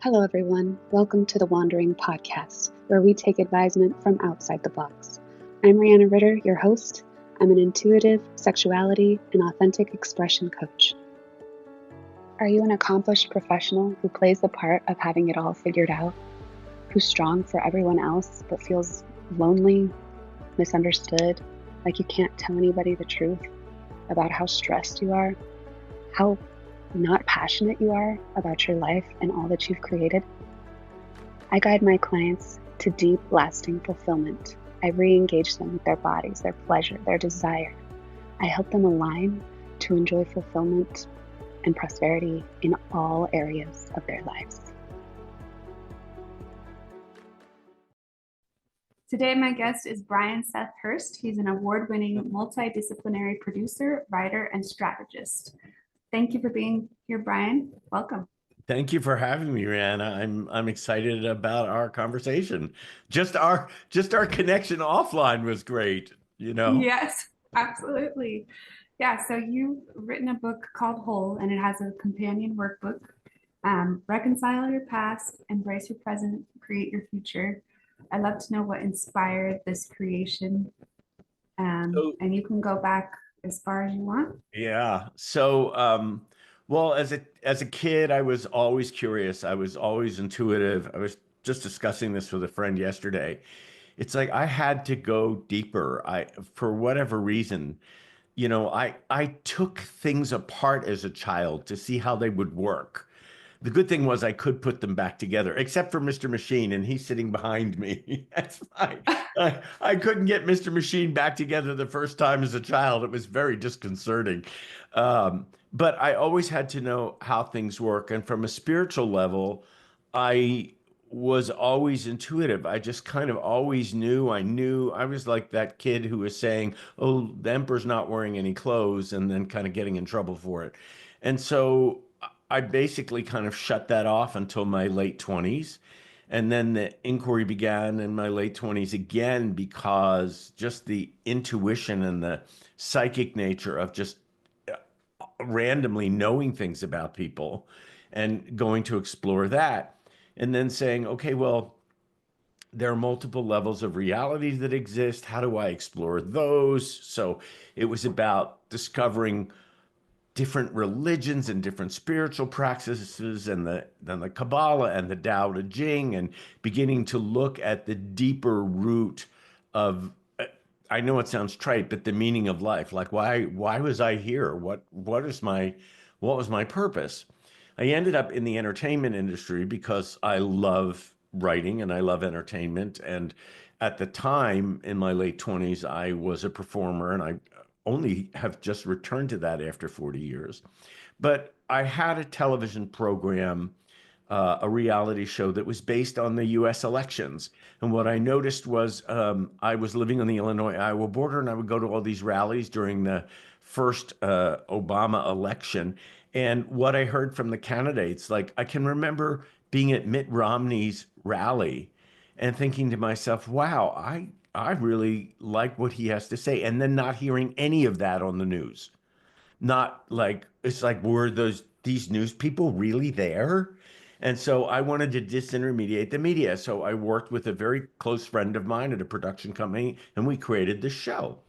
Hello, everyone. Welcome to the Wandering Podcast, where we take advisement from outside the box. I'm Rihanna Ritter, your host. I'm an intuitive, sexuality, and authentic expression coach. Are you an accomplished professional who plays the part of having it all figured out? Who's strong for everyone else but feels lonely, misunderstood, like you can't tell anybody the truth about how stressed you are, how not passionate you are about your life and all that you've created? I guide my clients to deep, lasting fulfillment. I re-engage them with their bodies, their pleasure, their desire. I help them align to enjoy fulfillment and prosperity in all areas of their lives. Today, my guest is Seth Hurst. He's an award-winning multidisciplinary producer, writer, and strategist. Thank you for being here, Brian. Welcome. Thank you for having me, Rihanna. I'm excited about our conversation. Just our connection offline was great, you know? Yes, absolutely. Yeah, so you've written a book called Whole, and it has a companion workbook. Reconcile your past, embrace your present, create your future. I'd love to know what inspired this creation. And you can go back as far as you want. Yeah. Well, as a kid, I was always curious. I was always intuitive. I was just discussing this with a friend yesterday. It's like I had to go deeper. For whatever reason, I took things apart as a child to see how they would work. The good thing was I could put them back together, except for Mr. Machine, and he's sitting behind me. That's fine. I couldn't get Mr. Machine back together the first time as a child. It was very disconcerting. But I always had to know how things work. And from a spiritual level, I was always intuitive. I just kind of always knew. I was like that kid who was saying, "Oh, the emperor's not wearing any clothes," and then kind of getting in trouble for it. And so I basically kind of shut that off until my late 20s. And then the inquiry began in my late 20s again, because just the intuition and the psychic nature of just randomly knowing things about people and going to explore that. And then saying, okay, well, there are multiple levels of reality that exist. How do I explore those? So it was about discovering different religions and different spiritual practices, and the Kabbalah and the Tao Te Ching, and beginning to look at the deeper root of, I know it sounds trite, but the meaning of life. Like, why was I here? What was my purpose? I ended up in the entertainment industry because I love writing and I love entertainment. And at the time, in my late 20s, I was a performer, and I only have just returned to that after 40 years. But I had a television program, a reality show that was based on the US elections. And what I noticed was, I was living on the Illinois-Iowa border, and I would go to all these rallies during the first Obama election. And what I heard from the candidates, like I can remember being at Mitt Romney's rally and thinking to myself, wow, I really like what he has to say. And then not hearing any of that on the news. Not like, it's like, were these news people really there? And so I wanted to disintermediate the media. So I worked with a very close friend of mine at a production company, and we created this show.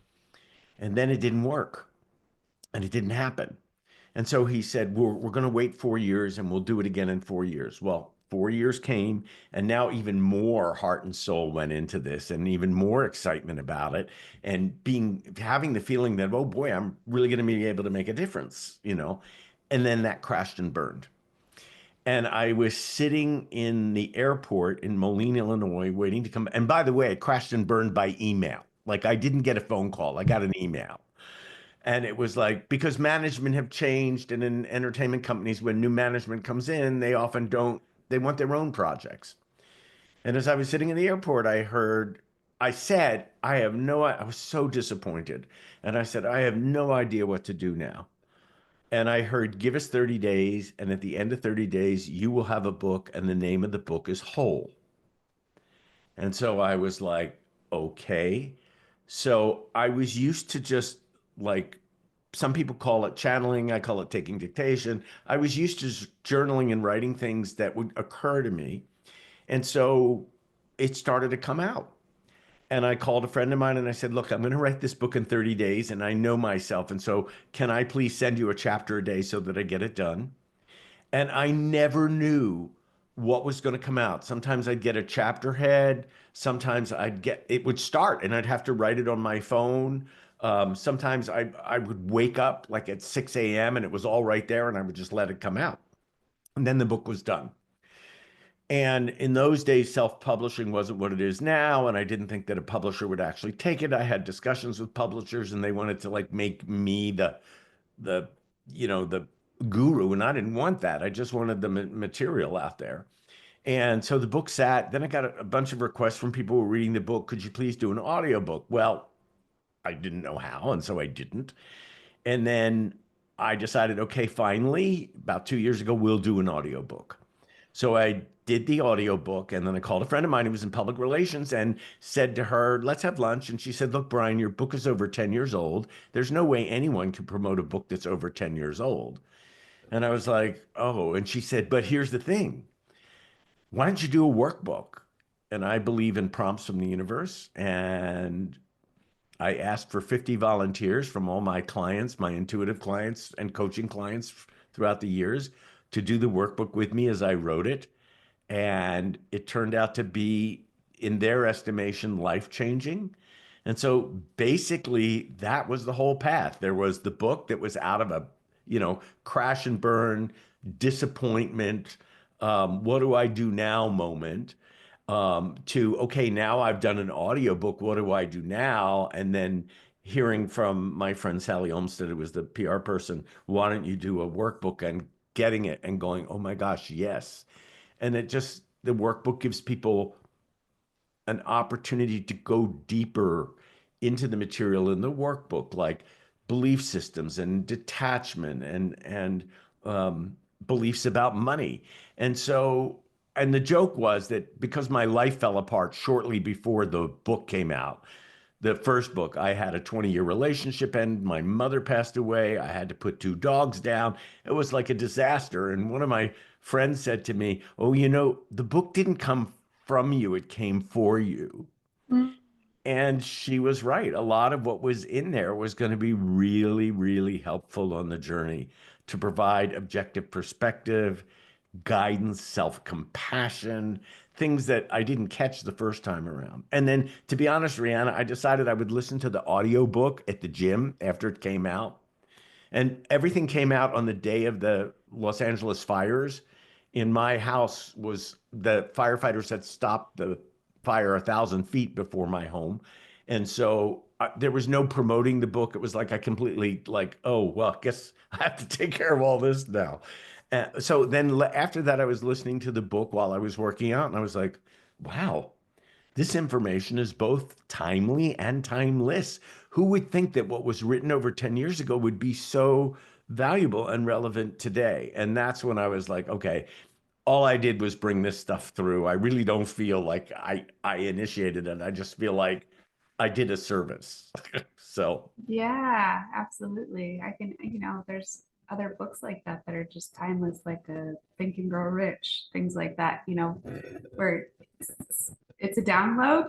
And then it didn't work, and it didn't happen. And so he said, we're going to wait 4 years and we'll do it again in 4 years. Well, 4 years came, and now even more heart and soul went into this, and even more excitement about it, and having the feeling that, oh boy, I'm really going to be able to make a difference, you know? And then that crashed and burned. And I was sitting in the airport in Moline, Illinois, waiting to come. And by the way, it crashed and burned by email. Like, I didn't get a phone call, I got an email. And it was like, because management have changed, and in entertainment companies, when new management comes in, they often don't, they want their own projects. And as I was sitting in the airport, I said, I was so disappointed. And I said, I have no idea what to do now. And I heard, give us 30 days. And at the end of 30 days, you will have a book. And the name of the book is Whole. And so I was like, okay. So I was used to just like some people call it channeling. I call it taking dictation. I was used to journaling and writing things that would occur to me. And so it started to come out. And I called a friend of mine and I said, look, I'm going to write this book in 30 days and I know myself. And so can I please send you a chapter a day so that I get it done? And I never knew what was going to come out. Sometimes I'd get a chapter head. Sometimes it would start and I'd have to write it on my phone. Sometimes I would wake up like at 6 a.m. and it was all right there and I would just let it come out. And then the book was done. And in those days, self-publishing wasn't what it is now, and I didn't think that a publisher would actually take it. I had discussions with publishers, and they wanted to like make me the the guru, and I didn't want that. I just wanted the material out there. And so the book sat. Then I got a bunch of requests from people who were reading the book. Could you please do an audiobook? Well, I didn't know how, and so I didn't. And then I decided, okay, finally, about 2 years ago, we'll do an audiobook. So I did the audiobook and then I called a friend of mine who was in public relations and said to her, let's have lunch. And she said, look, Brian, your book is over 10 years old. There's no way anyone can promote a book that's over 10 years old. And I was like, oh, and she said, but here's the thing. Why don't you do a workbook? And I believe in prompts from the universe. And I asked for 50 volunteers from all my clients, my intuitive clients and coaching clients throughout the years to do the workbook with me as I wrote it. And it turned out to be, in their estimation, life-changing. And so basically that was the whole path. There was the book that was out of a, crash and burn, disappointment, what do I do now moment, to, okay, now I've done an audiobook, what do I do now? And then hearing from my friend Sally Olmsted, who was the PR person, why don't you do a workbook, and getting it and going, oh my gosh, yes. And the workbook gives people an opportunity to go deeper into the material in the workbook, like belief systems and detachment and beliefs about money. And so, and the joke was that because my life fell apart shortly before the book came out, the first book, I had a 20-year relationship end. My mother passed away. I had to put 2 dogs down. It was like a disaster. And one of my friends said to me, oh, the book didn't come from you, it came for you. Mm. And she was right. A lot of what was in there was going to be really, really helpful on the journey to provide objective perspective, guidance, self-compassion, things that I didn't catch the first time around. And then, to be honest, Rihanna, I decided I would listen to the audiobook at the gym after it came out. And everything came out on the day of the Los Angeles fires. In my house was the firefighters had stopped the fire 1,000 feet before my home. And so there was no promoting the book. It was like I completely like, oh, well, I guess I have to take care of all this now. So then after that, I was listening to the book while I was working out, and I was like, wow, this information is both timely and timeless. Who would think that what was written over 10 years ago would be so valuable and relevant today? And that's when I was like, okay, all I did was bring this stuff through. I really don't feel like I initiated it. I just feel like I did a service. So Yeah, absolutely. I can, there's other books like that that are just timeless, like Think and Grow Rich, things like that, where it's a download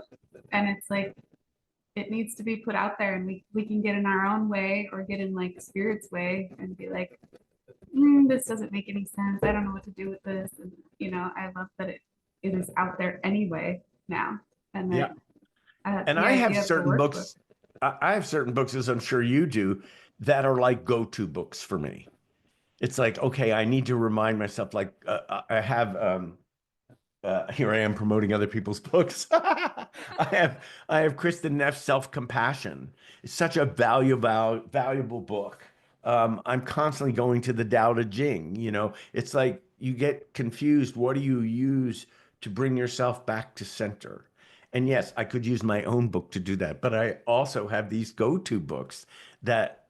and it's like it needs to be put out there, and we can get in our own way or get in like spirit's way and be like, this doesn't make any sense. I don't know what to do with this. And I love that it is out there anyway now. And yeah. that And the I have idea of the certain workbook. books, I have certain books, as I'm sure you do, that are like go-to books for me. It's like, okay, I need to remind myself, like I have here I am promoting other people's books. I have Kristen Neff's Self-Compassion. It's such a valuable book. I'm constantly going to the Tao Te Ching. It's like you get confused. What do you use to bring yourself back to center? And yes, I could use my own book to do that, but I also have these go-to books that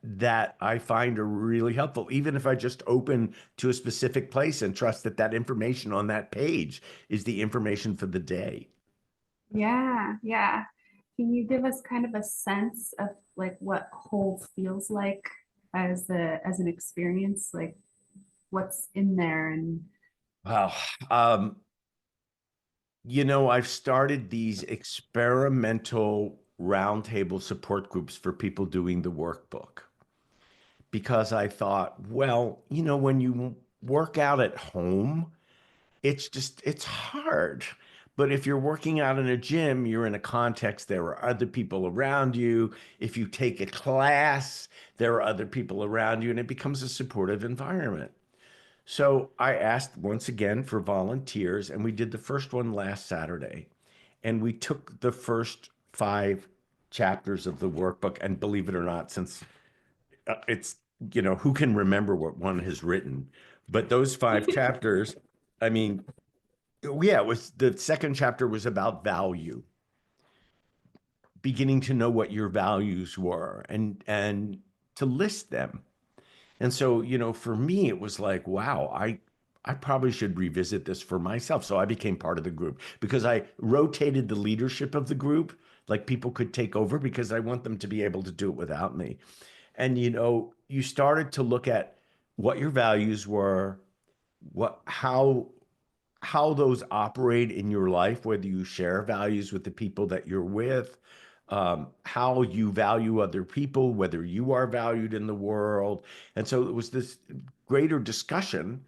I find are really helpful, even if I just open to a specific place and trust that that information on that page is the information for the day. Yeah, yeah. Can you give us kind of a sense of like what whole feels like as an experience? Like what's in there? And Wow. Um, I've started these experimental roundtable support groups for people doing the workbook because I thought, well, when you work out at home, it's hard. But if you're working out in a gym, you're in a context, there are other people around you. If you take a class, there are other people around you, and it becomes a supportive environment. So I asked once again for volunteers, and we did the first one last Saturday. And we took the first 5 chapters of the workbook, and believe it or not, since it's, who can remember what one has written? But those 5 chapters, I mean, yeah, it was the second chapter was about value, beginning to know what your values were and to list them. And so, for me, it was like, wow, I probably should revisit this for myself. So I became part of the group because I rotated the leadership of the group. Like people could take over because I want them to be able to do it without me. And you started to look at what your values were, what how those operate in your life, whether you share values with the people that you're with, how you value other people, whether you are valued in the world. And so it was this greater discussion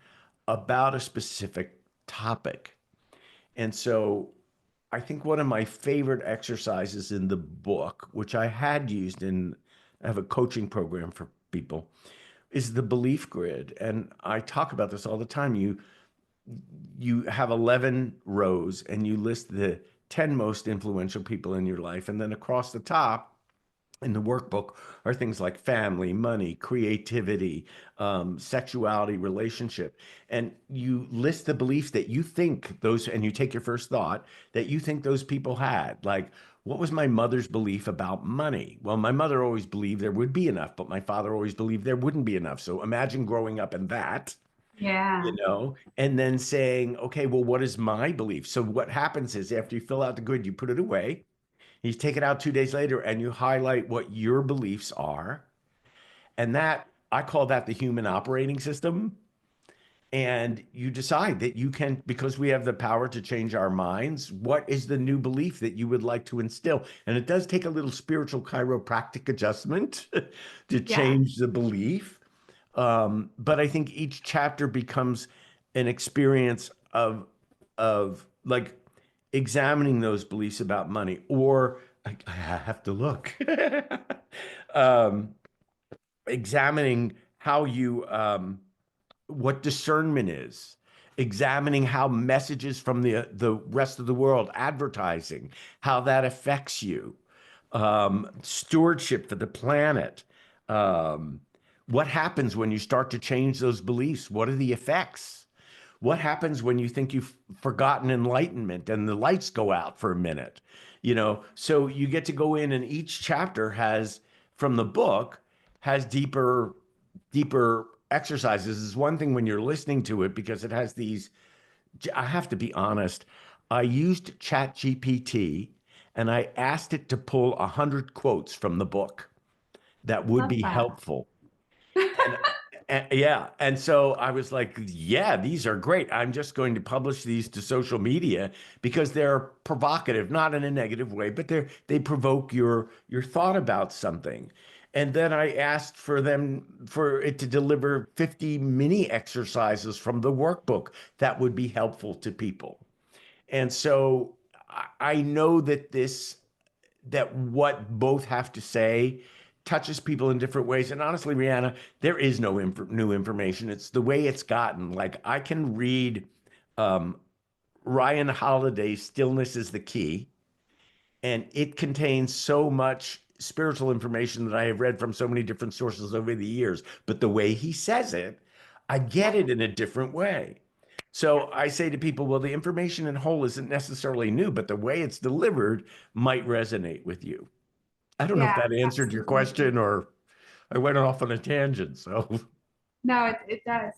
about a specific topic. And so I think one of my favorite exercises in the book, which I had used I have a coaching program for people, is the belief grid. And I talk about this all the time. You have 11 rows and you list the 10 most influential people in your life. And then across the top in the workbook are things like family, money, creativity, sexuality, relationship. And you list the beliefs that you think those, and you take your first thought that you think those people had. Like, what was my mother's belief about money? Well, my mother always believed there would be enough, but my father always believed there wouldn't be enough. So imagine growing up in that, yeah, and then saying, okay, well, what is my belief? So what happens is after you fill out the grid, you put it away, you take it out 2 days later, and you highlight what your beliefs are. And that, I call that the human operating system. And you decide that you can, because we have the power to change our minds, what is the new belief that you would like to instill? And it does take a little spiritual chiropractic adjustment to yeah, change the belief. But I think each chapter becomes an experience of like examining those beliefs about money, or I have to look, um, examining how you what discernment is, examining how messages from the rest of the world, advertising, how that affects you, stewardship for the planet. Um, what happens when you start to change those beliefs? What are the effects? What happens when you think you've forgotten enlightenment and the lights go out for a minute? So you get to go in, and each chapter has, from the book, has deeper exercises. Is one thing when you're listening to it because it has these. I have to be honest. I used Chat GPT and I asked it to pull 100 quotes from the book that would love be that. helpful. And, and yeah, and so I was like, yeah, these are great. I'm just going to publish these to social media because they're provocative, not in a negative way, but they provoke your thought about something. And then I asked for it to deliver 50 mini exercises from the workbook that would be helpful to people. And so I know that what both have to say touches people in different ways. And honestly, Rihanna, there is no new information. It's the way it's gotten. Like I can read um, Ryan Holiday's "Stillness is the Key," and it contains so much spiritual information that I have read from so many different sources over the years. But the way he says it, I get Yep. it in a different way. So I say to people, well, the information in whole isn't necessarily new, but the way it's delivered might resonate with you. I don't know if Yeah, that answered your absolutely. question or I went off on a tangent. So, No, it does.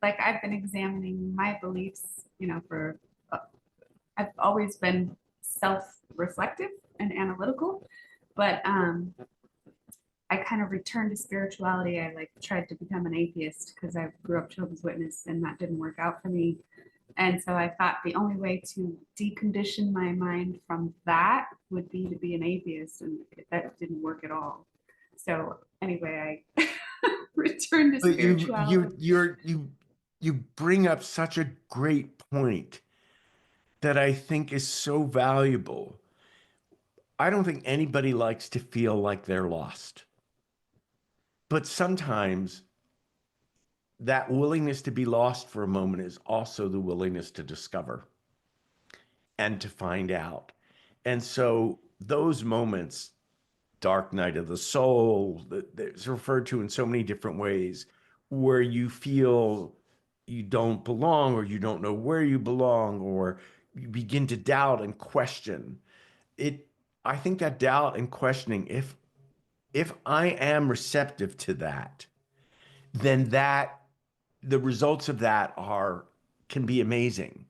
Like I've been examining my beliefs, for uh, I've always been self-reflective and analytical, but I kind of returned to spirituality. I like tried to become an atheist because I grew up Jehovah's Witness and that didn't work out for me. And so I thought the only way to decondition my mind from that would be to be an atheist, and that didn't work at all. So anyway, I returned to But spirituality. you bring up such a great point that I think is so valuable. I don't think anybody likes to feel like they're lost. But sometimes that willingness to be lost for a moment is also the willingness to discover and to find out. And so those moments, dark night of the soul, that's referred to in so many different ways, where you feel you don't belong or you don't know where you belong or you begin to doubt and question it. I think that doubt and questioning, if I am receptive to that, then the results of that are can be amazing.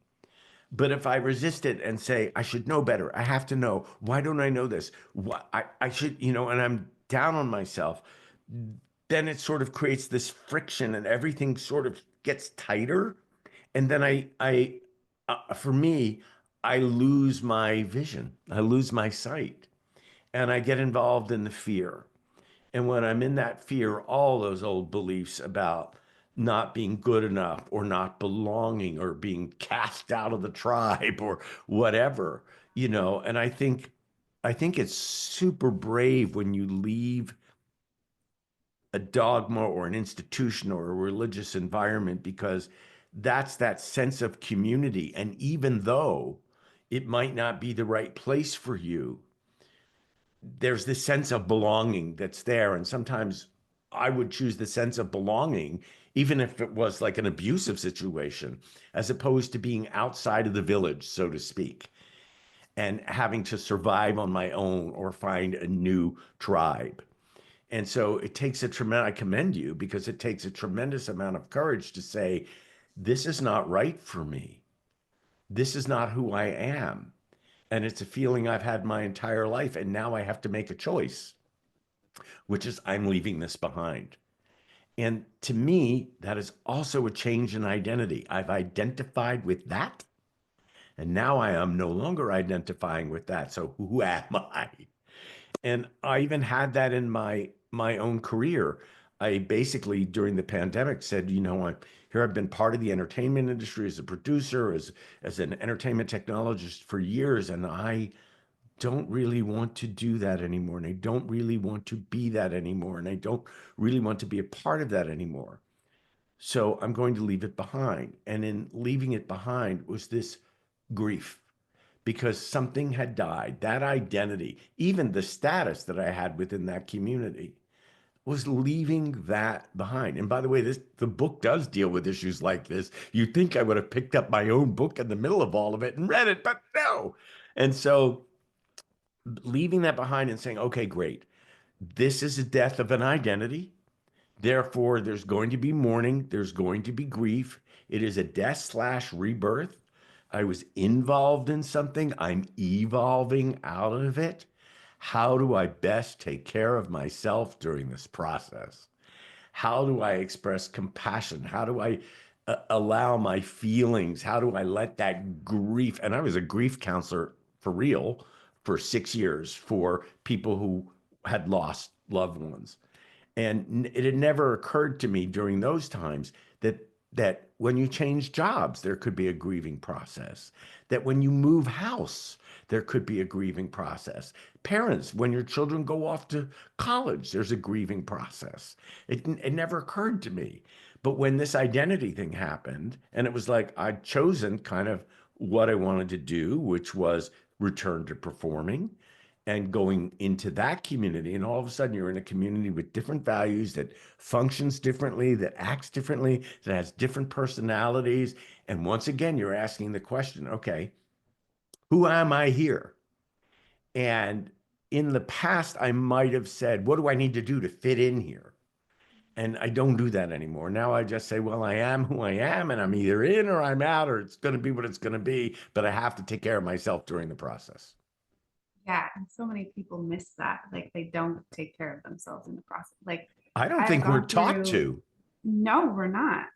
But if I resist it and say, I should know better, I have to know, why don't I know this? What I should, and I'm down on myself, then it sort of creates this friction and everything sort of gets tighter. And then for me, I lose my vision, I lose my sight, and I get involved in the fear. And when I'm in that fear, all those old beliefs about not being good enough or not belonging or being cast out of the tribe or whatever, and I think it's super brave when you leave a dogma or an institution or a religious environment because that's that sense of community. And even though it might not be the right place for you, there's this sense of belonging that's there. And sometimes I would choose the sense of belonging, even if it was like an abusive situation, as opposed to being outside of the village, so to speak, and having to survive on my own or find a new tribe. And so it takes I commend you because it takes a tremendous amount of courage to say, this is not right for me. This is not who I am. And it's a feeling I've had my entire life. And now I have to make a choice, which is I'm leaving this behind. And to me, that is also a change in identity. I've identified with that. And now I am no longer identifying with that. So who am I? And I even had that in my own career. I basically during the pandemic said, I've been part of the entertainment industry as a producer, as an entertainment technologist for years, and I don't really want to do that anymore. And I don't really want to be that anymore. And I don't really want to be a part of that anymore. So I'm going to leave it behind. And in leaving it behind was this grief because something had died. That identity, even the status that I had within that community, was leaving that behind. And by the way, the book does deal with issues like this. You'd think I would have picked up my own book in the middle of all of it and read it, but no. And so leaving that behind and saying, okay, great. This is a death of an identity. Therefore, there's going to be mourning. There's going to be grief. It is a death/rebirth. I was involved in something. I'm evolving out of it. How do I best take care of myself during this process? How do I express compassion? How do I allow my feelings? How do I let that grief? And I was a grief counselor for real for 6 years for people who had lost loved ones. And it had never occurred to me during those times that when you change jobs, there could be a grieving process. That when you move house, there could be a grieving process. Parents, when your children go off to college, there's a grieving process. It never occurred to me. But when this identity thing happened, and it was like I'd chosen kind of what I wanted to do, which was return to performing and going into that community, and all of a sudden you're in a community with different values that functions differently, that acts differently, that has different personalities. And once again, you're asking the question, okay, who am I here? And in the past, I might have said, what do I need to do to fit in here? And I don't do that anymore. Now I just say, well, I am who I am, and I'm either in or I'm out, or it's going to be what it's going to be, but I have to take care of myself during the process. Yeah, and so many people miss that. Like they don't take care of themselves in the process. Like I don't I've think we're gone taught through, to. no, we're not.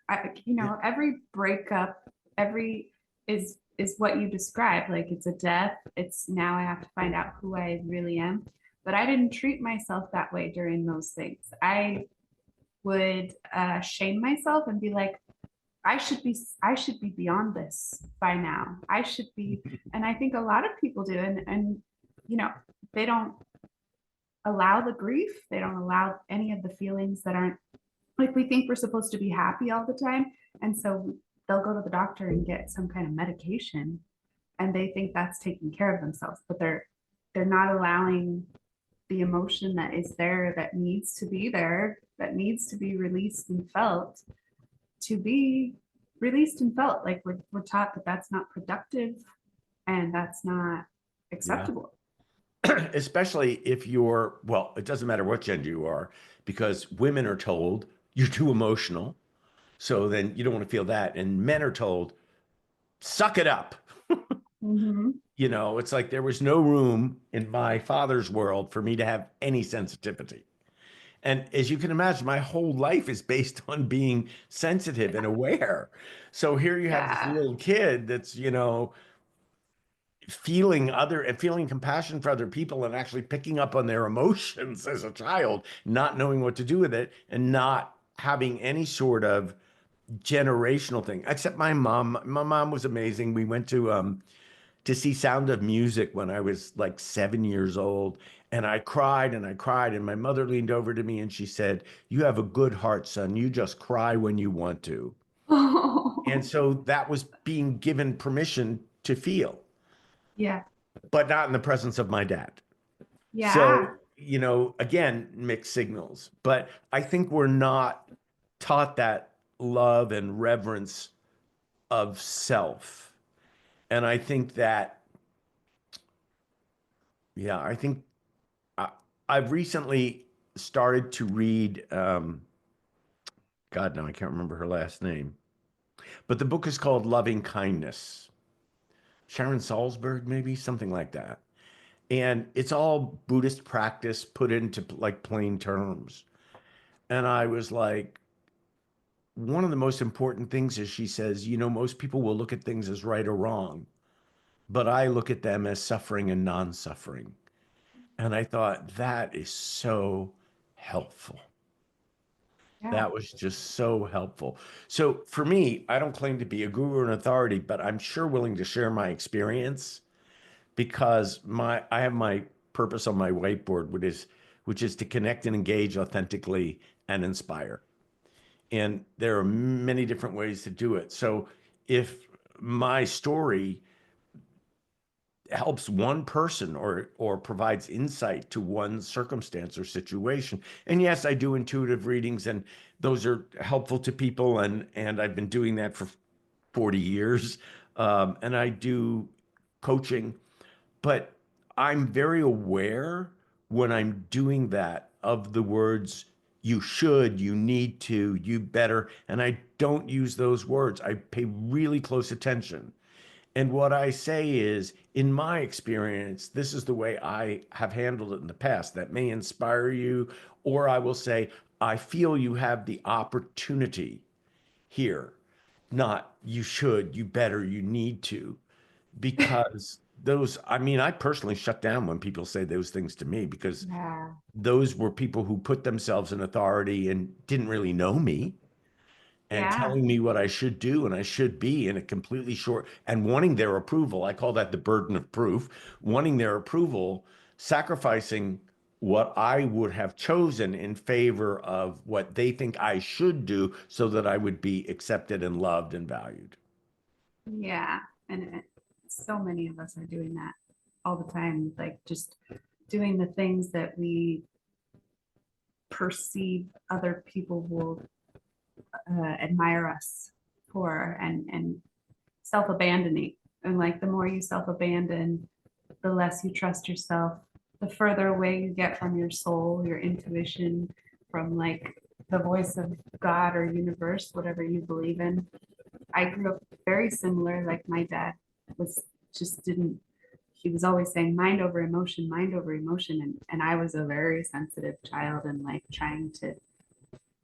Yeah. Every breakup, every is what you described. Like it's a death. It's now I have to find out who I really am. But I didn't treat myself that way during those things. I would shame myself and be like, I should be beyond this by now. I should be, and I think a lot of people do, and you know, they don't allow the grief. They don't allow any of the feelings that aren't like we think we're supposed to be happy all the time. And so they'll go to the doctor and get some kind of medication and they think that's taking care of themselves, but they're not allowing the emotion that is there that needs to be released and felt to be released and felt. Like we're taught that that's not productive and that's not Yeah. acceptable. Especially if you're, well, it doesn't matter what gender you are, because women are told you're too emotional. So then you don't want to feel that. And men are told, suck it up. Mm-hmm. It's like there was no room in my father's world for me to have any sensitivity. And as you can imagine, my whole life is based on being sensitive and aware. So here you have this Yeah. little kid that's, feeling other and feeling compassion for other people and actually picking up on their emotions as a child, not knowing what to do with it and not having any sort of generational thing. Except my mom. My mom was amazing. We went to see Sound of Music when I was like 7 years old. And I cried and I cried. And my mother leaned over to me and she said, "You have a good heart, son. You just cry when you want to." And Oh, so that was being given permission to feel, yeah. but not in the presence of my dad. Yeah. So, again, mixed signals. But I think we're not taught that love and reverence of self. And I think that, yeah, I think I, I've recently started to read, God, no, I can't remember her last name, but the book is called Loving Kindness. Sharon Salzberg, maybe something like that. And it's all Buddhist practice put into like plain terms. And I was like, one of the most important things is she says, most people will look at things as right or wrong, but I look at them as suffering and non-suffering. And I thought that is so helpful. Yeah. That was just so helpful. So for me, I don't claim to be a guru or an authority, but I'm sure willing to share my experience because I have my purpose on my whiteboard, which is to connect and engage authentically and inspire. And there are many different ways to do it. So if my story helps one person or provides insight to one circumstance or situation, and yes, I do intuitive readings, and those are helpful to people, and I've been doing that for 40 years, and I do coaching, but I'm very aware when I'm doing that of the words you should, you need to, you better. And I don't use those words. I pay really close attention. And what I say is, in my experience, this is the way I have handled it in the past. That may inspire you, or I will say, I feel you have the opportunity here, not you should, you better, you need to, because I mean, I personally shut down when people say those things to me because Yeah. those were people who put themselves in authority and didn't really know me and Yeah. telling me what I should do and I should be in a completely short and wanting their approval. I call that the burden of proof, wanting their approval, sacrificing what I would have chosen in favor of what they think I should do so that I would be accepted and loved and valued. Yeah. And so many of us are doing that all the time, like just doing the things that we perceive other people will admire us for and self-abandoning. And like the more you self-abandon, the less you trust yourself, the further away you get from your soul, your intuition, from like the voice of God or universe, whatever you believe in. I grew up very similar. Like my dad was just didn't he was always saying mind over emotion, mind over emotion. And I was a very sensitive child and like trying to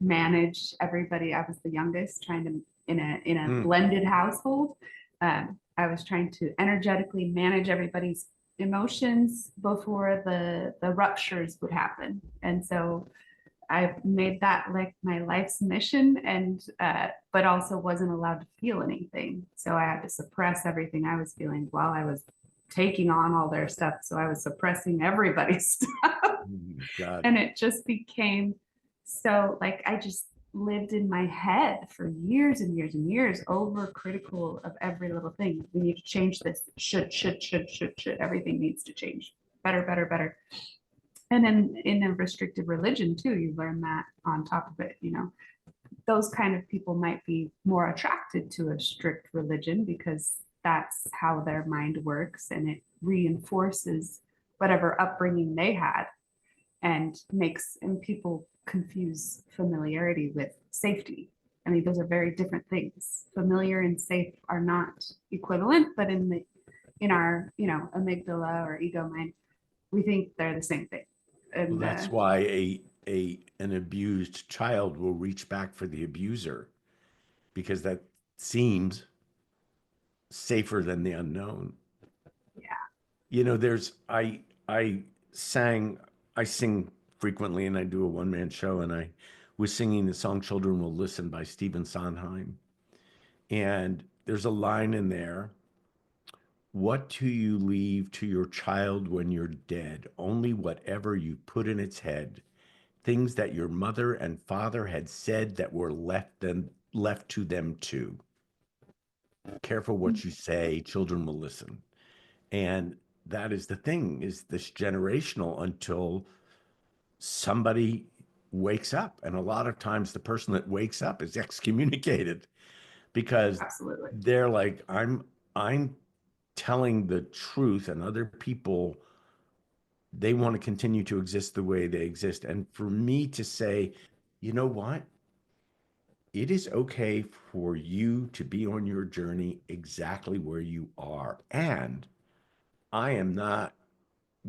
manage everybody. I was the youngest, trying to in a blended household. I was trying to energetically manage everybody's emotions before the ruptures would happen. And so I made that like my life's mission, and but also wasn't allowed to feel anything. So I had to suppress everything I was feeling while I was taking on all their stuff. So I was suppressing everybody's stuff. God. And it just became so like I just lived in my head for years and years and years, over critical of every little thing. We need to change this. Should. Everything needs to change. Better, better, better. And then in a restrictive religion too, you learn that on top of it, those kind of people might be more attracted to a strict religion because that's how their mind works, and it reinforces whatever upbringing they had, and people confuse familiarity with safety. I mean, those are very different things. Familiar and safe are not equivalent, but in our amygdala or ego mind, we think they're the same thing. And well, that's why an abused child will reach back for the abuser, because that seems safer than the unknown. Yeah. I sing frequently, and I do a one-man show, and I was singing the song Children Will Listen by Stephen Sondheim. And there's a line in there: what do you leave to your child when you're dead? Only whatever you put in its head. Things that your mother and father had said that were left to them too. Careful what you say, children will listen. And that is the thing, is this generational until somebody wakes up. And a lot of times the person that wakes up is excommunicated, because Absolutely. they're like, I'm telling the truth, and other people, they want to continue to exist the way they exist. And for me to say, you know what? It is okay for you to be on your journey exactly where you are. And I am not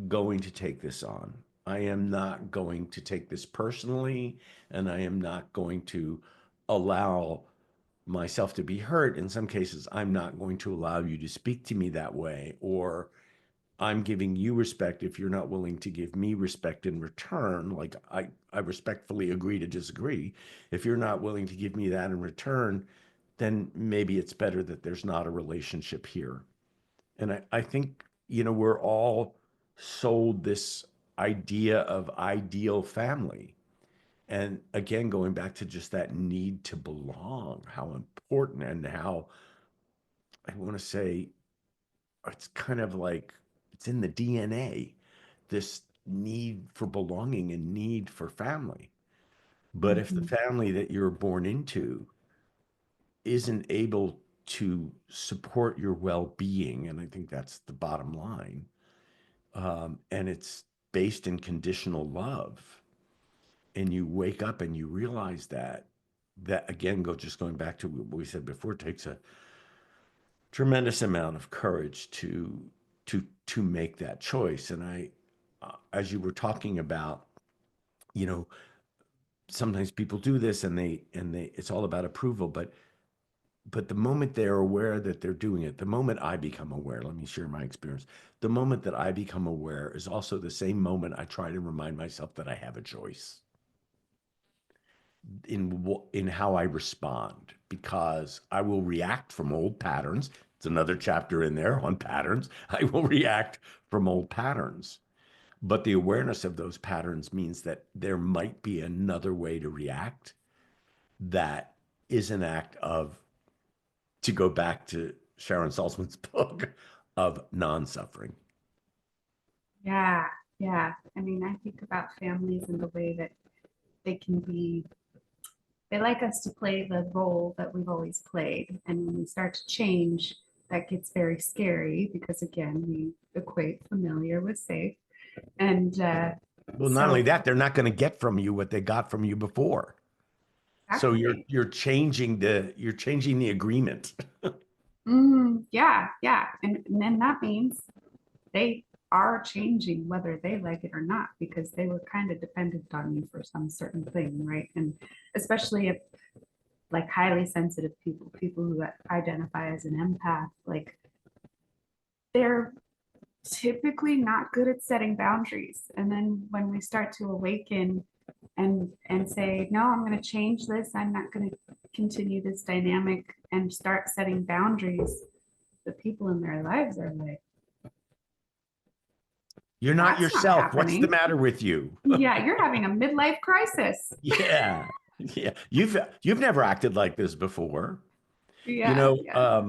going to take this on. I am not going to take this personally, and I am not going to allow myself to be hurt. In some cases, I'm not going to allow you to speak to me that way, or I'm giving you respect if you're not willing to give me respect in return. Like I respectfully agree to disagree. If you're not willing to give me that in return, then maybe it's better that there's not a relationship here. And I think, we're all sold this idea of ideal family. And again, going back to just that need to belong, how important, and how, I want to say, it's kind of like it's in the DNA, this need for belonging and need for family. But if the Mhm. family that you're born into isn't able to support your well-being, and I think that's the bottom line, and it's based in conditional love, and you wake up and you realize that again, going back to what we said before, takes a tremendous amount of courage to make that choice. And as you were talking about, you know, sometimes people do this, and they it's all about approval, but the moment they're aware that they're doing it, the moment I become aware, let me share my experience. The moment that I become aware is also the same moment I try to remind myself that I have a choice in how I respond, because I will react from old patterns. It's another chapter in there on patterns. I will react from old patterns. But the awareness of those patterns means that there might be another way to react that is an act of, to go back to Sharon Salzman's book, of non-suffering. Yeah, yeah. I mean, I think about families and the way that they can be, they like us to play the role that we've always played. And when we start to change, that gets very scary because, again, we equate familiar with safe. And Well, not only that, they're not going to get from you what they got from you before. So exactly. you're changing the agreement. Yeah, yeah. And then that means they are changing whether they like it or not, because they were kind of dependent on you for some certain thing, right? And especially if like highly sensitive people, people who identify as an empath, like they're typically not good at setting boundaries. And then when we start to awaken and say, no, I'm going to change this, I'm not going to continue this dynamic, and start setting boundaries, the people in their lives are like, you're not that's not yourself. What's the happening. matter with you? Yeah, you're having a midlife crisis. Yeah. Yeah. You've never acted like this before. Yeah, yeah.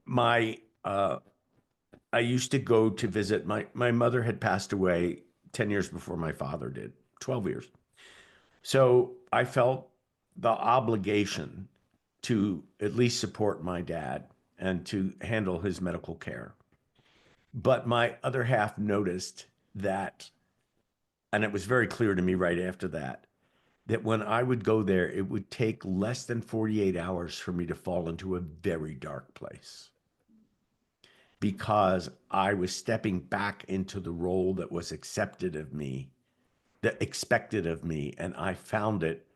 My I used to go to visit my mother had passed away 10 years before my father did, 12 years. So I felt the obligation to at least support my dad and to handle his medical care. But my other half noticed that, and it was very clear to me right after that, that when I would go there, it would take less than 48 hours for me to fall into a very dark place because I was stepping back into the role that was accepted of me, that expected of me, and I found it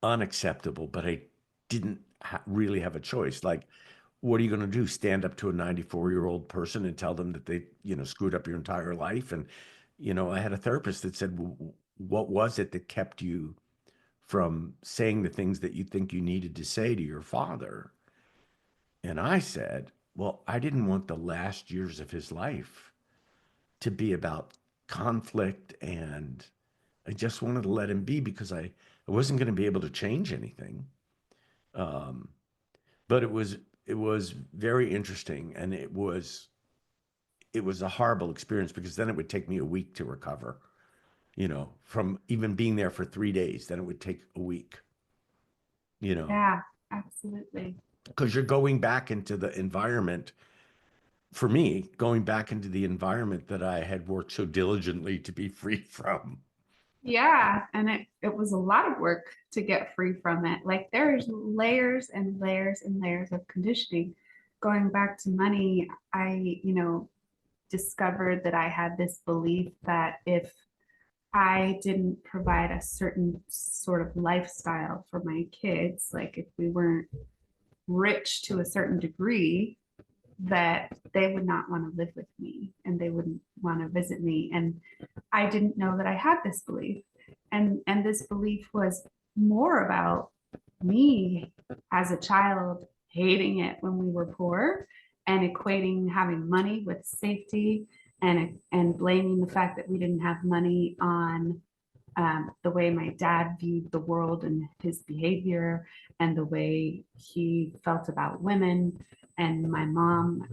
unacceptable, but I didn't really have a choice. Like, what are you going to do? Stand up to a 94-year-old person and tell them that they, screwed up your entire life? And, I had a therapist that said, well, what was it that kept you from saying the things that you think you needed to say to your father? And I said, well, I didn't want the last years of his life to be about conflict, and I just wanted to let him be because I wasn't going to be able to change anything. But it was very interesting, and it was a horrible experience because then it would take me a week to recover, from even being there for 3 days. Then it would take a week, Yeah, absolutely. because you're going back into the environment. For me, going back into the environment that I had worked so diligently to be free from. Yeah, and it was a lot of work to get free from it. Like there's layers and layers and layers of conditioning. Going back to money, I, discovered that I had this belief that if I didn't provide a certain sort of lifestyle for my kids, like if we weren't rich to a certain degree, that they would not want to live with me and they wouldn't want to visit me. And I didn't know that I had this belief. And this belief was more about me as a child hating it when we were poor and equating having money with safety, and blaming the fact that we didn't have money on the way my dad viewed the world and his behavior and the way he felt about women, and my mom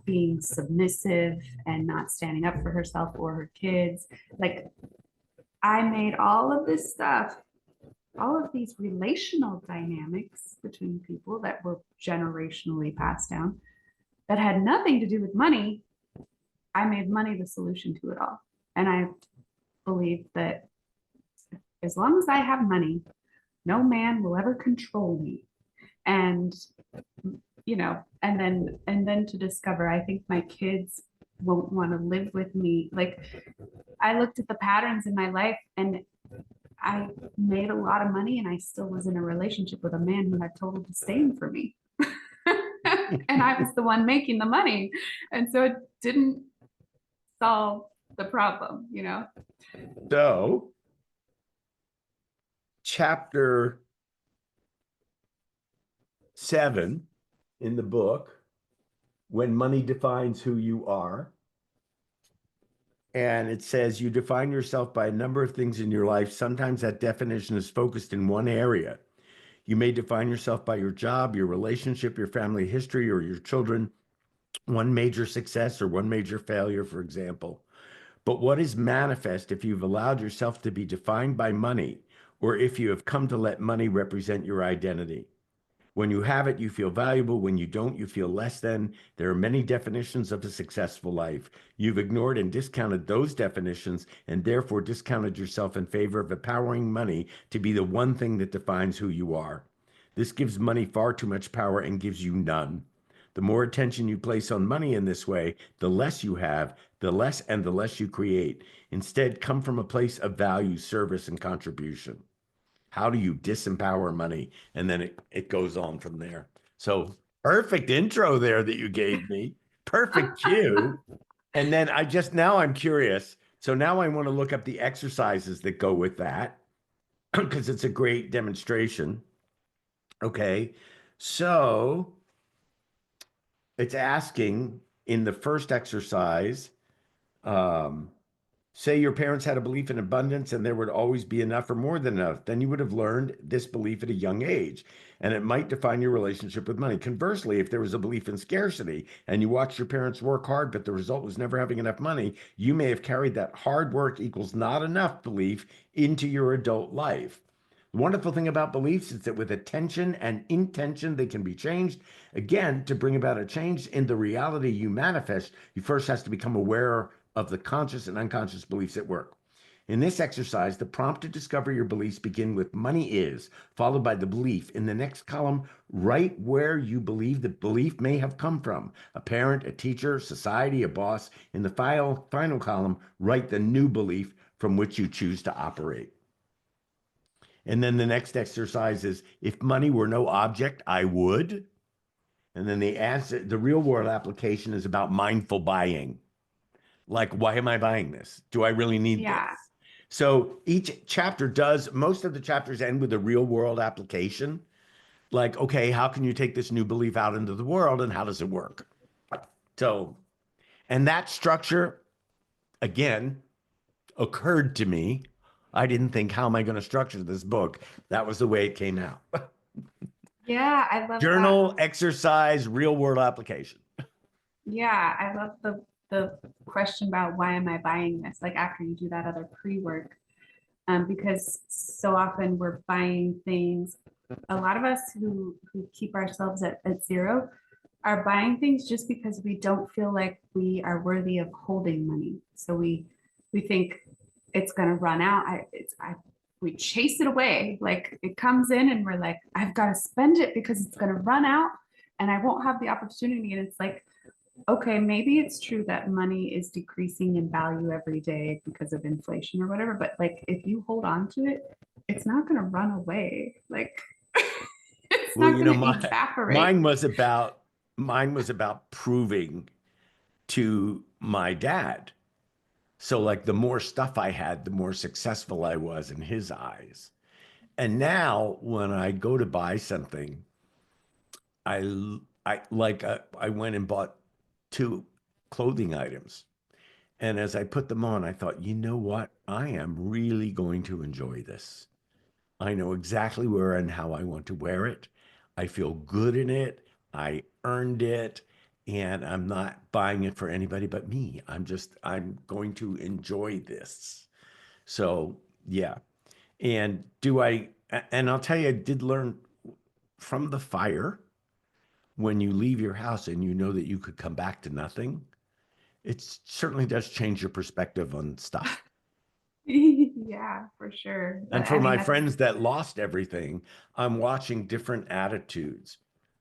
being submissive and not standing up for herself or her kids. Like I made all of this stuff, all of these relational dynamics between people that were generationally passed down that had nothing to do with money. I made money the solution to it all. And I believe that as long as I have money, no man will ever control me. And and then to discover, I think my kids won't want to live with me. Like I looked at the patterns in my life, and I made a lot of money and I still was in a relationship with a man who had total disdain for me. And I was the one making the money. And so it didn't solve the problem. So, chapter 7 in the book, When Money Defines Who You Are. And it says you define yourself by a number of things in your life. Sometimes that definition is focused in one area. You may define yourself by your job, your relationship, your family history, or your children, one major success or one major failure, for example. But what is manifest if you've allowed yourself to be defined by money, or if you have come to let money represent your identity? When you have it, you feel valuable. When you don't, you feel less than. There are many definitions of a successful life. You've ignored and discounted those definitions and therefore discounted yourself in favor of empowering money to be the one thing that defines who you are. This gives money far too much power and gives you none. The more attention you place on money in this way, the less you have, the less you create. Instead, come from a place of value, service, and contribution. How do you disempower money? And then it goes on from there. So perfect intro there that you gave me. Perfect cue. And then now I'm curious. So now I want to look up the exercises that go with that because it's a great demonstration. Okay. So it's asking in the first exercise, say your parents had a belief in abundance and there would always be enough or more than enough, then you would have learned this belief at a young age, and it might define your relationship with money. Conversely, if there was a belief in scarcity and you watched your parents work hard, but the result was never having enough money, you may have carried that hard work equals not enough belief into your adult life. The wonderful thing about beliefs is that with attention and intention, they can be changed. Again, to bring about a change in the reality you manifest, you first have to become aware of the conscious and unconscious beliefs at work. In this exercise, the prompt to discover your beliefs begin with money is, followed by the belief. In the next column, write where you believe the belief may have come from: a parent, a teacher, society, a boss. In the final column, write the new belief from which you choose to operate. And then the next exercise is, if money were no object, I would. And then the answer, the real world application, is about mindful buying. Like, why am I buying this? Do I really need this? So most of the chapters end with a real world application. Like, okay, how can you take this new belief out into the world and how does it work? So, and that structure, again, occurred to me. I didn't think, how am I going to structure this book? That was the way it came out. Yeah, I love Journal, that. exercise, real world application. Yeah, I love the question about why am I buying this? Like after you do that other pre-work, because so often we're buying things. A lot of us who keep ourselves at zero are buying things just because we don't feel like we are worthy of holding money. So we think it's going to run out. We chase it away. Like it comes in and we're like, I've got to spend it because it's going to run out and I won't have the opportunity. And it's like, okay, maybe it's true that money is decreasing in value every day because of inflation or whatever, but like if you hold on to it, it's not going to run away. Like it's Well, not going to evaporate. mine was about proving to my dad. So like the more stuff I had, the more successful I was in his eyes. And now when I go to buy something, I went and bought 2 clothing items. And as I put them on, I thought, you know what? I am really going to enjoy this. I know exactly where and how I want to wear it. I feel good in it. I earned it. And I'm not buying it for anybody but me. I'm going to enjoy this. So, yeah. And I'll tell you, I did learn from the fire, when you leave your house and you know that you could come back to nothing, it certainly does change your perspective on stuff. Yeah, for sure. And But for I mean, my that's friends that lost everything, I'm watching different attitudes.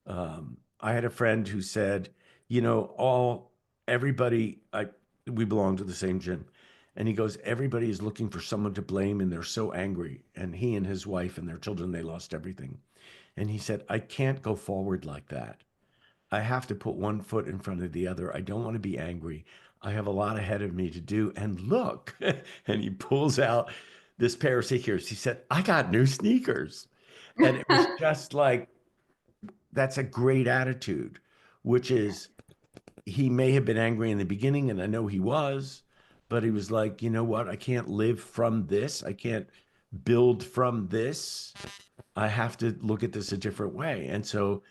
I had a friend who said, you know, we belong to the same gym. And he goes, everybody is looking for someone to blame and they're so angry. And he and his wife and their children, they lost everything. And he said, I can't go forward like that. I have to put one foot in front of the other. I don't want to be angry. I have a lot ahead of me to do. And look, and he pulls out this pair of sneakers. He said, I got new sneakers. And it was just like, that's a great attitude, which is, he may have been angry in the beginning, and I know he was, but he was like, you know what? I can't live from this. I can't build from this. I have to look at this a different way. And so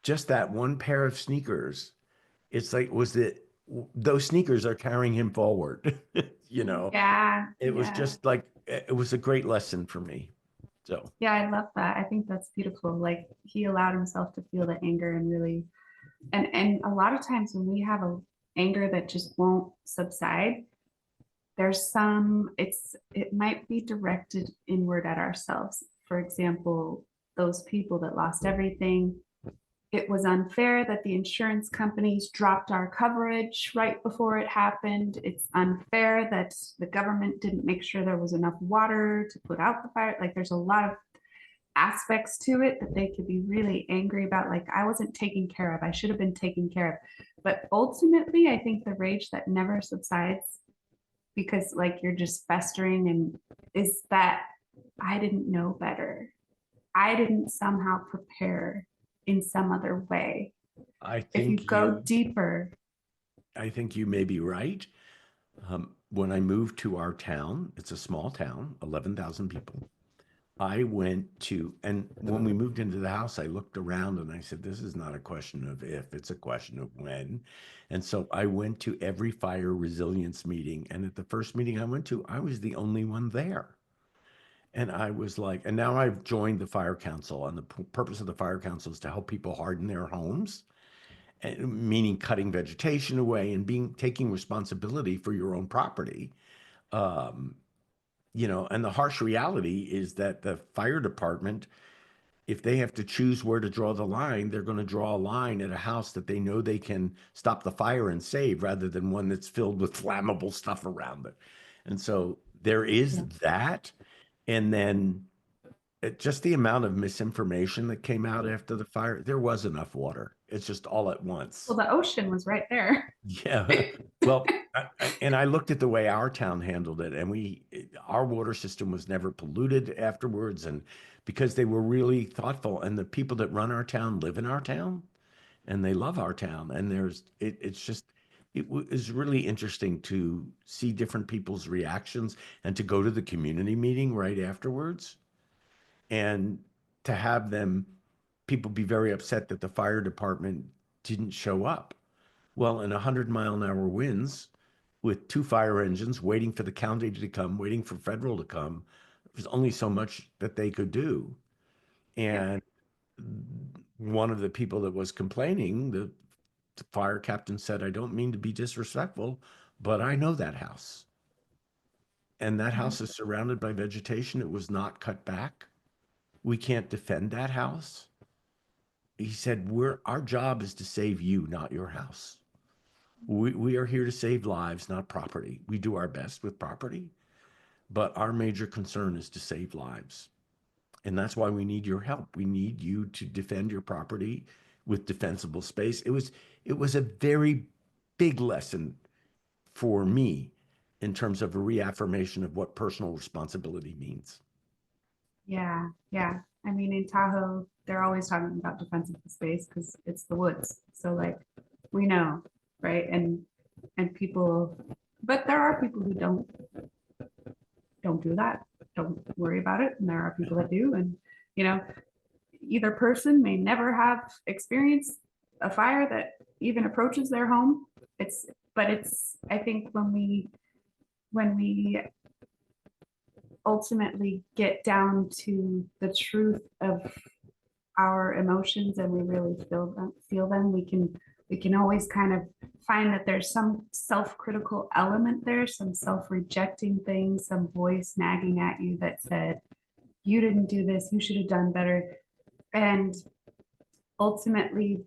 just that one pair of sneakers, it's like, those sneakers are carrying him forward. You know, yeah, it was yeah. just like, it was a great lesson for me. So, Yeah, I love that. I think that's beautiful. Like he allowed himself to feel the anger and really and a lot of times when we have a anger that just won't subside, there's it might be directed inward at ourselves. For example, those people that lost everything, it was unfair that the insurance companies dropped our coverage right before it happened. It's unfair that the government didn't make sure there was enough water to put out the fire. Like there's a lot of aspects to it that they could be really angry about. Like I wasn't taken care of. I should have been taken care of. But ultimately, I think the rage that never subsides because like you're just festering and is that I didn't know better. I didn't somehow prepare in some other way. I If you think go deeper. I think you may be right. When I moved to our town, it's a small town, 11,000 people. I went to, and when we moved into the house, I looked around and I said, this is not a question of if, it's a question of when. And so I went to every fire resilience meeting. And at the first meeting I went to, I was the only one there. And I was like, and now I've joined the fire council, and the purpose of the fire council is to help people harden their homes, meaning cutting vegetation away and taking responsibility for your own property. Um, and the harsh reality is that the fire department, if they have to choose where to draw the line, they're going to draw a line at a house that they know they can stop the fire and save rather than one that's filled with flammable stuff around it. And so there is that. And then just the amount of misinformation that came out after the fire, there was enough water. It's just all at once. Well, the ocean was right there. Yeah. Well, and I looked at the way our town handled it, and our water system was never polluted afterwards. And because they were really thoughtful, and the people that run our town live in our town and they love our town. And it was really interesting to see different people's reactions and to go to the community meeting right afterwards and to have people be very upset that the fire department didn't show up. Well, in 100-mile-an-hour winds with 2 fire engines waiting for the county to come, waiting for federal to come, there's only so much that they could do. And one of the people that was complaining, the fire captain said, I don't mean to be disrespectful, but I know that house. And that house is surrounded by vegetation. It was not cut back. We can't defend that house. He said, our job is to save you, not your house. We are here to save lives, not property. We do our best with property, but our major concern is to save lives. And that's why we need your help. We need you to defend your property with defensible space. It was a very big lesson for me in terms of a reaffirmation of what personal responsibility means. Yeah, yeah. I mean, in Tahoe, they're always talking about defensive space because it's the woods. So like we know, right? And people, but there are people who don't do that, don't worry about it. And there are people that do. And either person may never have experienced a fire that even approaches their home. But I think when we ultimately get down to the truth of our emotions and we really feel them, we can always kind of find that there's some self-critical element there, some self-rejecting things, some voice nagging at you that said, you didn't do this, you should have done better. And ultimately,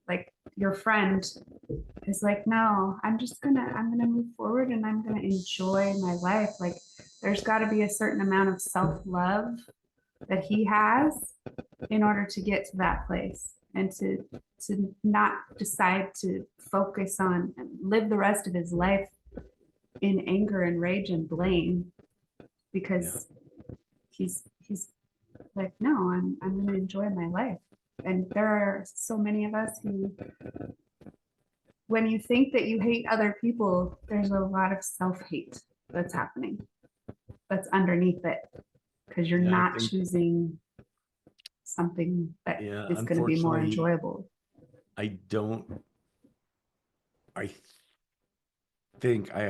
like your friend is like, no, I'm gonna move forward and I'm gonna enjoy my life. Like there's got to be a certain amount of self-love that he has in order to get to that place and to not decide to focus on and live the rest of his life in anger and rage and blame because he's like, no, I'm going to enjoy my life. And there are so many of us who, when you think that you hate other people, there's a lot of self-hate that's happening, that's underneath it, because you're not choosing something that is going to be more enjoyable. I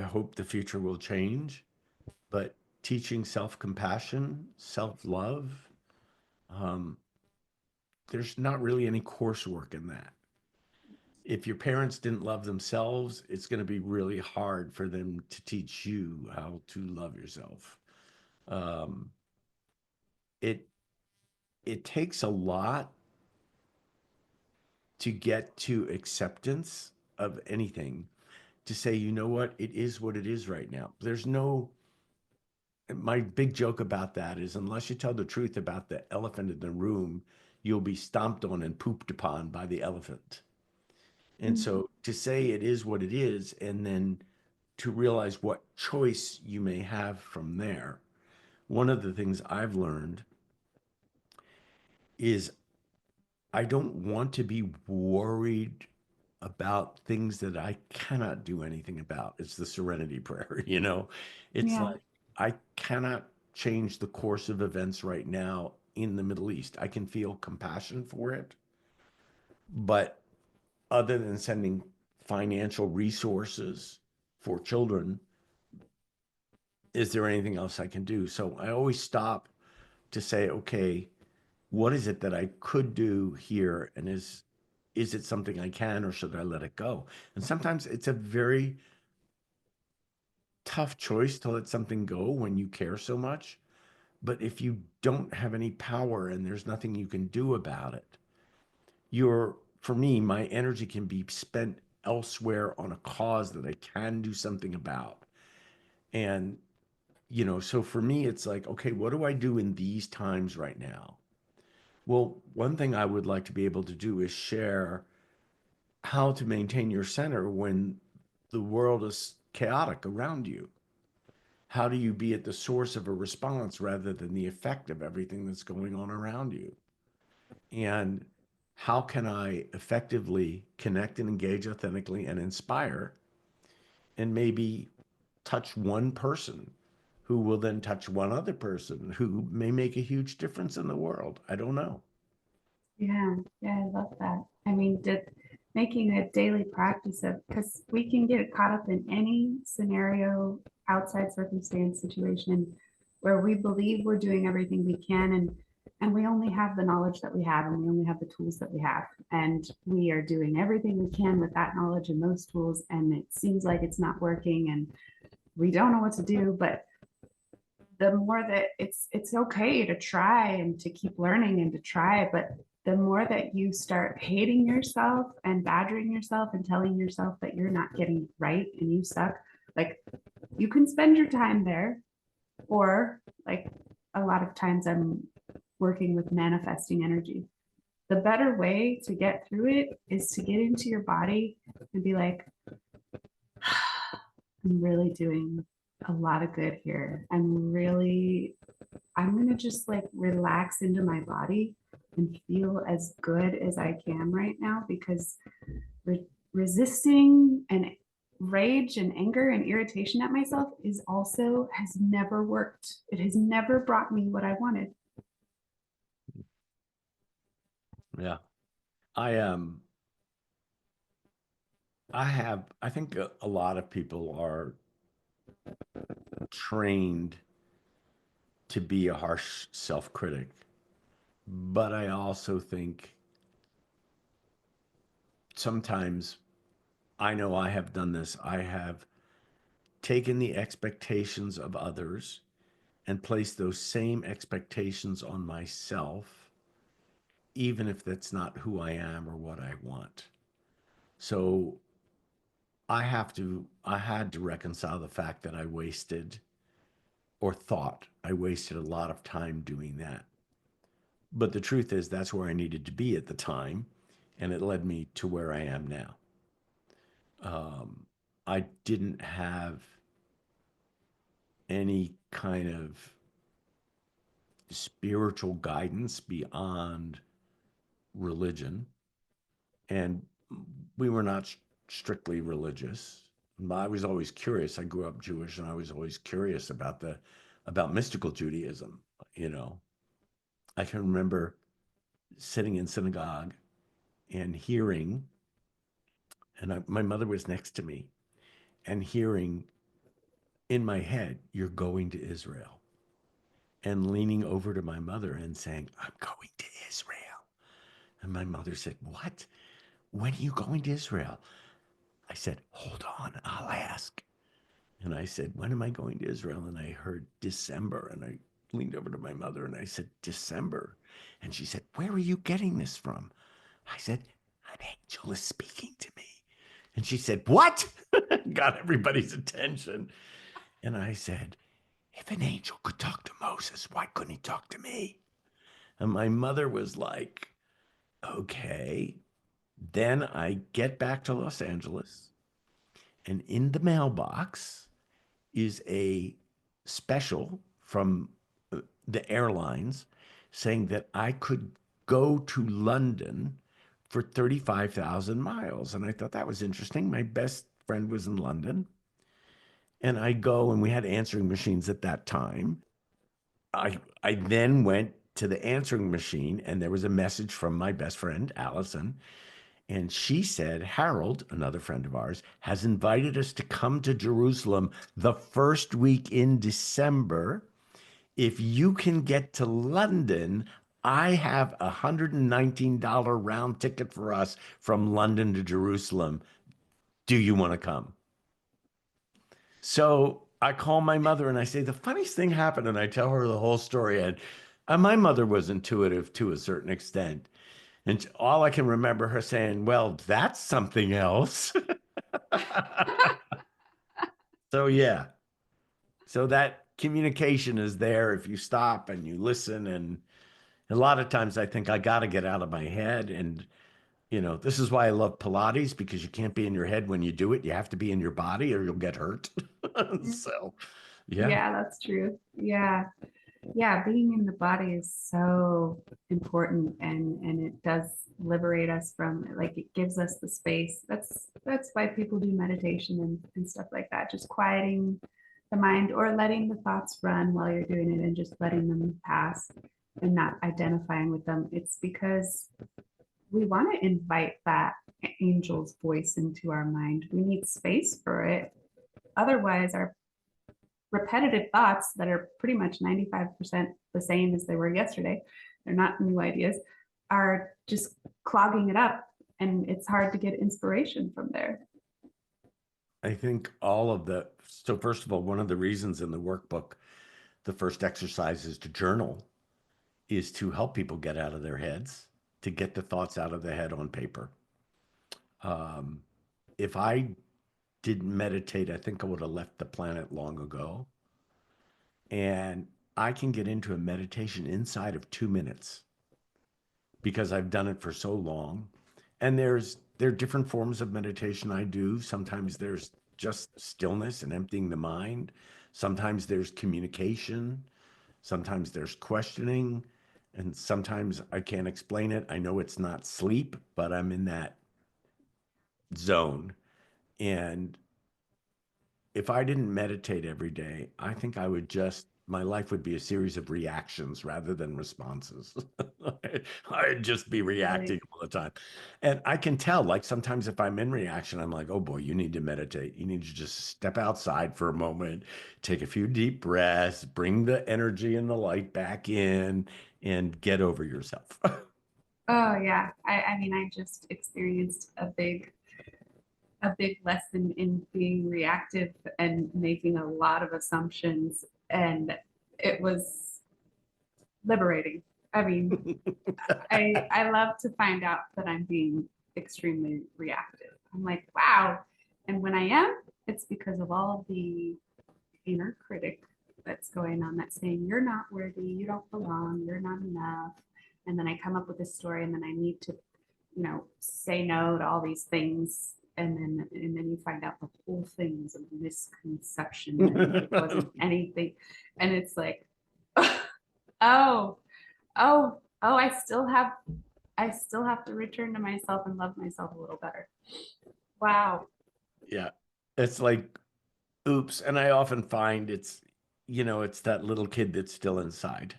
hope the future will change, but teaching self-compassion, self-love, there's not really any coursework in that. If your parents didn't love themselves, it's going to be really hard for them to teach you how to love yourself. It takes a lot to get to acceptance of anything, to say, you know what, it is what it is right now. There's no, my big joke about that is, unless you tell the truth about the elephant in the room, you'll be stomped on and pooped upon by the elephant. And Mm. so to say it is what it is, and then to realize what choice you may have from there. One of the things I've learned is I don't want to be worried about things that I cannot do anything about. It's the serenity prayer, you know? It's Yeah. like I cannot change the course of events right now in the Middle East. I can feel compassion for it, but other than sending financial resources for children, is there anything else I can do? So I always stop to say, okay, what is it that I could do here? And is it something I can, or should I let it go? And sometimes it's a very tough choice to let something go when you care so much. But if you don't have any power and there's nothing you can do about it, for me, my energy can be spent elsewhere on a cause that I can do something about. And, so for me, it's like, okay, what do I do in these times right now? Well, one thing I would like to be able to do is share how to maintain your center when the world is chaotic around you. How do you be at the source of a response rather than the effect of everything that's going on around you? And how can I effectively connect and engage authentically and inspire, and maybe touch one person who will then touch one other person who may make a huge difference in the world? I don't know. Yeah, yeah, I love that. I mean, making a daily practice of, because we can get caught up in any scenario, outside circumstance, situation where we believe we're doing everything we can, and we only have the knowledge that we have, and we only have the tools that we have, and we are doing everything we can with that knowledge and those tools, and it seems like it's not working, and we don't know what to do. But the more that it's okay to try and to keep learning and to try, but the more that you start hating yourself and badgering yourself and telling yourself that you're not getting right and you suck, like, you can spend your time there, or like a lot of times I'm working with manifesting energy. The better way to get through it is to get into your body and be like, I'm really doing a lot of good here. I'm going to just like relax into my body and feel as good as I can right now, because resisting and rage and anger and irritation at myself has never worked. It has never brought me what I wanted. Yeah. I I think a lot of people are trained to be a harsh self-critic, but I also think sometimes, I know I have done this. I have taken the expectations of others and placed those same expectations on myself, even if that's not who I am or what I want. So I had to reconcile the fact that I wasted, or thought I wasted, a lot of time doing that. But the truth is, that's where I needed to be at the time, and it led me to where I am now. Um, I didn't have any kind of spiritual guidance beyond religion, and we were not strictly religious. I was always curious. I grew up Jewish, and I was always curious about mystical Judaism. You know, I can remember sitting in synagogue and hearing, and my mother was next to me, and hearing in my head, "You're going to Israel," and leaning over to my mother and saying, "I'm going to Israel." And my mother said, "What? When are you going to Israel?" I said, "Hold on, I'll ask." And I said, "When am I going to Israel?" And I heard December. And I leaned over to my mother and I said, "December." And she said, "Where are you getting this from?" I said, an angel is speaking to me. And she said, what? Got everybody's attention. And I said, if an angel could talk to Moses, why couldn't he talk to me? And my mother was like, okay. Then I get back to Los Angeles, and in the mailbox is a special from the airlines saying that I could go to London for 35,000 miles. And I thought that was interesting. My best friend was in London. And I go, and we had answering machines at that time. I then went to the answering machine, and there was a message from my best friend, Allison. And she said, Harold, another friend of ours, has invited us to come to Jerusalem the first week in December. If you can get to London, I have a $119 round ticket for us from London to Jerusalem. Do you want to come? So I call my mother and I say, the funniest thing happened. And I tell her the whole story. And my mother was intuitive to a certain extent. And all I can remember her saying, well, that's something else. So, yeah. So that communication is there if you stop and you listen. And a lot of times I think I got to get out of my head. And, this is why I love Pilates, because you can't be in your head when you do it. You have to be in your body or you'll get hurt. So, yeah. Yeah, that's true. Yeah. Yeah, being in the body is so important, and it does liberate us from, like, it gives us the space. That's why people do meditation and stuff like that, just quieting the mind or letting the thoughts run while you're doing it and just letting them pass and not identifying with them. It's because we want to invite that angel's voice into our mind. We need space for it. Otherwise, our repetitive thoughts that are pretty much 95% the same as they were yesterday, they're not new ideas, are just clogging it up, and it's hard to get inspiration from there. I think so first of all, one of the reasons in the workbook, the first exercise is to journal, is to help people get out of their heads, to get the thoughts out of the head on paper. If I didn't meditate, I think I would have left the planet long ago. And I can get into a meditation inside of 2 minutes because I've done it for so long. And there are different forms of meditation I do. Sometimes there's just stillness and emptying the mind. Sometimes there's communication. Sometimes there's questioning. And sometimes I can't explain it. I know it's not sleep, but I'm in that zone. And if I didn't meditate every day, I think my life would be a series of reactions rather than responses. I'd just be reacting all the time. And I can tell, like, sometimes if I'm in reaction, I'm like, oh boy, you need to meditate. You need to just step outside for a moment, take a few deep breaths, bring the energy and the light back in, and get over yourself. Oh yeah. I mean, I just experienced a big lesson in being reactive and making a lot of assumptions, and it was liberating. I mean, I love to find out that I'm being extremely reactive. I'm like, wow. And when I am, it's because of all of the inner critic that's going on, that's saying, you're not worthy, you don't belong, you're not enough. And then I come up with this story, and then I need to, say no to all these things. And then you find out the whole thing was a misconception, and it wasn't anything. And it's like, oh, I still have to return to myself and love myself a little better. Wow. Yeah. It's like, oops. And I often find it's that little kid that's still inside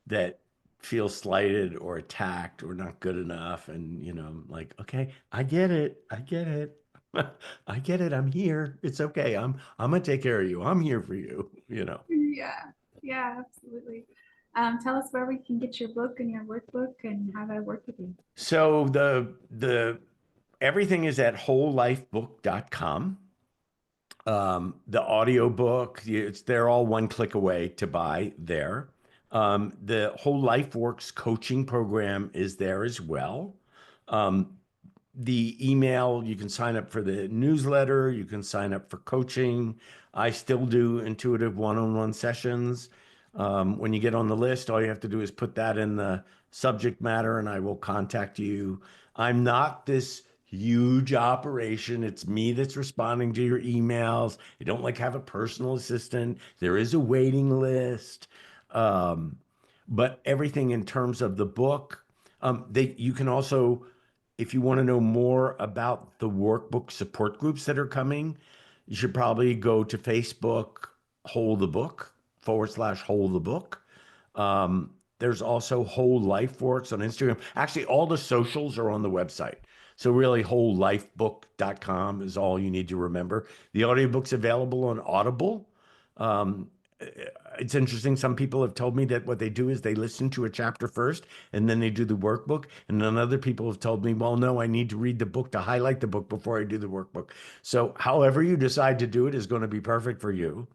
that feels slighted or attacked or not good enough. And, like, okay, I get it. I get it. I get it. I'm here. It's okay. I'm gonna take care of you. I'm here for you, Yeah, absolutely. Tell us where we can get your book and your workbook and how to work with you. So the everything is at wholelifebook.com. The audiobook, they're all one click away to buy there. The Whole Life Works coaching program is there as well. The email, you can sign up for the newsletter, you can sign up for coaching. I still do intuitive one-on-one sessions. When you get on the list, all you have to do is put that in the subject matter and I will contact you. I'm not this huge operation. It's me that's responding to your emails. I don't like have a personal assistant. There is a waiting list. Um, but everything in terms of the book, you can also, if you want to know more about the workbook support groups that are coming, you should probably go to Facebook, Hold the Book, / Hold the Book. There's also Whole Life Works on Instagram. Actually, all the socials are on the website. So really, wholelifebook.com is all you need to remember. The audiobook's available on Audible. Um, it's interesting. Some people have told me that what they do is they listen to a chapter first and then they do the workbook. And then other people have told me, well, no, I need to read the book to highlight the book before I do the workbook. So however you decide to do it is going to be perfect for you.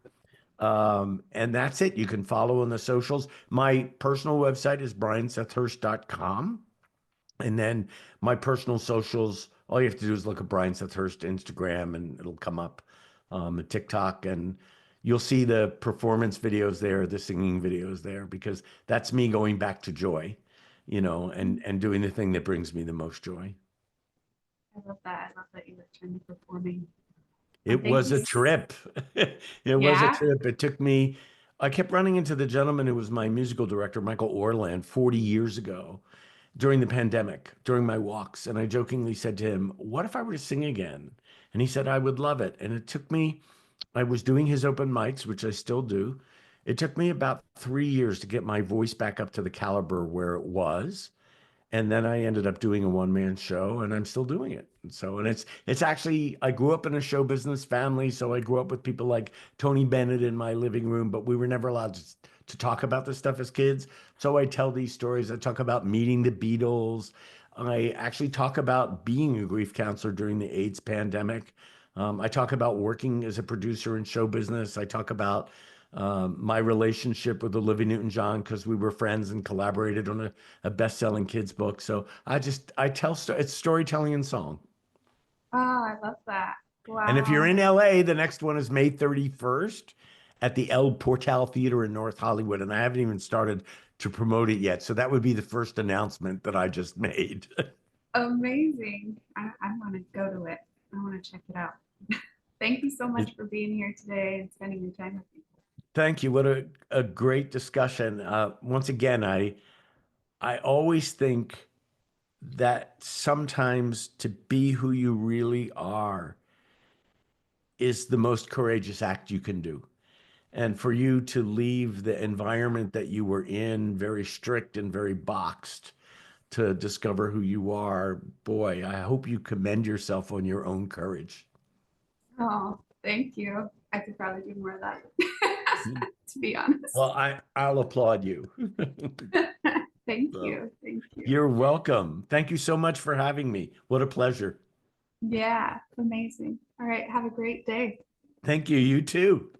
And that's it. You can follow on the socials. My personal website is briansethhurst.com. And then my personal socials, all you have to do is look at Brian Seth Hurst Instagram and it'll come up, TikTok, and you'll see the performance videos there, the singing videos there, because that's me going back to joy, and doing the thing that brings me the most joy. I love that. I love that you returned to performing. It Thank was you. a trip. It was a Yeah. trip. It took me, I kept running into the gentleman who was my musical director, Michael Orland, 40 years ago during the pandemic, during my walks. And I jokingly said to him, what if I were to sing again? And he said, I would love it. And it took me, I was doing his open mics, which I still do. It took me about 3 years to get my voice back up to the caliber where it was. And then I ended up doing a one-man show and I'm still doing it. And it's actually, I grew up in a show business family. So I grew up with people like Tony Bennett in my living room, but we were never allowed to talk about this stuff as kids. So I tell these stories. I talk about meeting the Beatles. I actually talk about being a grief counselor during the AIDS pandemic. I talk about working as a producer in show business. I talk about my relationship with Olivia Newton-John because we were friends and collaborated on a best-selling kids book. So I tell it's storytelling and song. Oh, I love that. And if you're Wow. in LA, the next one is May 31st at the El Portal Theater in North Hollywood. And I haven't even started to promote it yet. So that would be the first announcement that I just made. Amazing. I want to go to it. I want to check it out. Thank you so much for being here today and spending your time with me. Thank you. What a great discussion. Once again, I always think that sometimes to be who you really are is the most courageous act you can do. And for you to leave the environment that you were in, very strict and very boxed, to discover who you are, boy, I hope you commend yourself on your own courage. Oh, thank you. I could probably do more of that, to be honest. Well, I'll applaud you. Thank So, you. Thank you. you're welcome. Thank you so much for having me. What a pleasure. Yeah, amazing. All right. Have a great day. Thank you. You too.